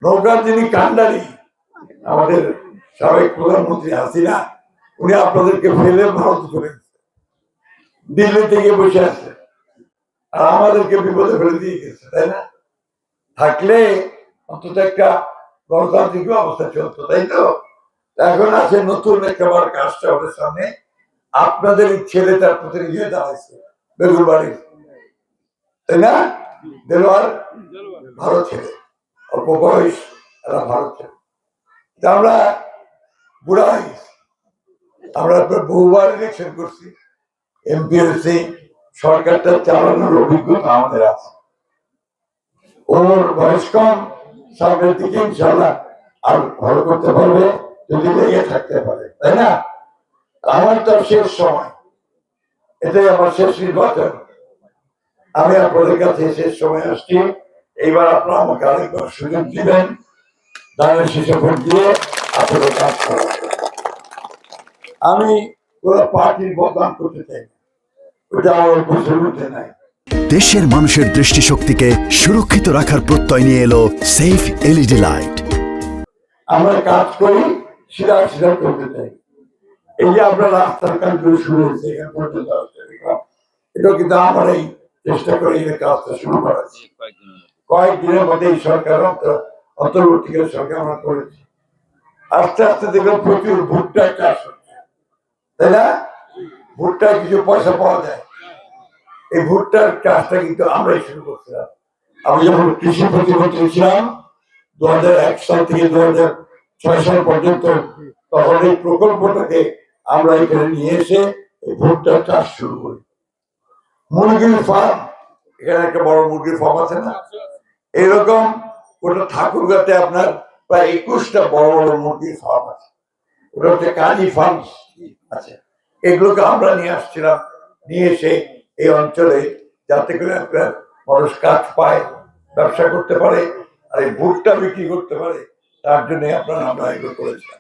নৌকার যিনি কান্ডারি আমাদের সাবেক প্রধানমন্ত্রী হাসিনা, উনি আপনাদেরকে ফেলে ভারত চলে গেছে, দিল্লি থেকে বসে আছে, আর আমাদেরকে বিপদে ফেলে দিয়ে গেছে, তাই না? থাকলে অন্তত একটা গণতান্ত্রিক অবস্থা চলতো, তাই তো? এখন আছে নতুন একেবারে কাজটা ওদের সামনে, আপনাদের ছেলেটার প্রতিনিধি দাঁড়াইছে বেগুনবাড়ির, তাই না? দেলোয়ার ভারত ছেলে, অল্প বয়স, এরা ভারত ছেলে। আমরা বুড়া হয়ে গেছি, আমরা বহুবার ইলেকশন করছি, এমপি হয়েছি, সরকারটা চালানোর অভিজ্ঞতা আমাদের আছে। ওর বয়স কম, সামনের দিকে ইনশাল্লাহ আর ভালো করতে পারবে যদি লেগে থাকতে পারে, তাই না? আমার তো শেষ সময়, এটাই আমার শেষ নির্বাচন। আমি আপনাদের কাছে শেষ সময় আসছি, এইবার আপনারা আমাকে আরেকবার সুযোগ দিবেন, দানের শেষে ভোট দিয়ে আপনাদের কাজ করা। আমি পুরো পার্টির বদনাম করতে চাই, ওটা আমার বুঝের মধ্যে নাই। দেশের মানুষের দৃষ্টিশক্তিকে সুরক্ষিত রাখার প্রত্যয় নিয়ে এলো সেফ এলইডি লাইট। আমরা কাজ করি, সিধা সিধা করতে চাই। এই যে আমরা রাস্তার কাজগুলো শুরু হয়েছে এখান পর্যন্ত, এটা কিন্তু আমার এই চেষ্টা করে এই কাজটা শুরু করেছি। কয়েকদিনের মধ্যে এই সরকার অন্তর্বর্তীকালীন সরকার আমরা করেছি। আস্তে আস্তে দেখলাম প্রচুর ভুট্টা চাষ হচ্ছে, তাই না? ভুট্টায় কিছু পয়সা পাওয়া যায়, এই ভুট্টার চাষটা কিন্তু আমরাই শুরু করছিলাম। আমি যখন কৃষি প্রতিমন্ত্রী ছিলাম 2001 সাল থেকে 2006 সাল পর্যন্ত, তখন এই প্রকল্পটাকে আমরা এখানে নিয়ে এসে এই ভুট্টার চাষ শুরু করি। মুরগির ফার্ম, এখানে একটা বড় মুরগির ফার্ম আছে না, এরকম ওটা ঠাকুরগাঁতে আপনার প্রায় 21টা বড় বড় মুরগির ফার্ম আছে, ওটা হচ্ছে কাজী ফার্ম আছে। এগুলোকে আমরা নিয়ে আসছিলাম, নিয়ে এসে এই অঞ্চলে যাতে করে আপনার মানুষ কাজ পায়, ব্যবসা করতে পারে, আর এই ভুট্টা বিক্রি করতে পারে, তার জন্য আপনারা আমরা এগুলো করেছিলাম।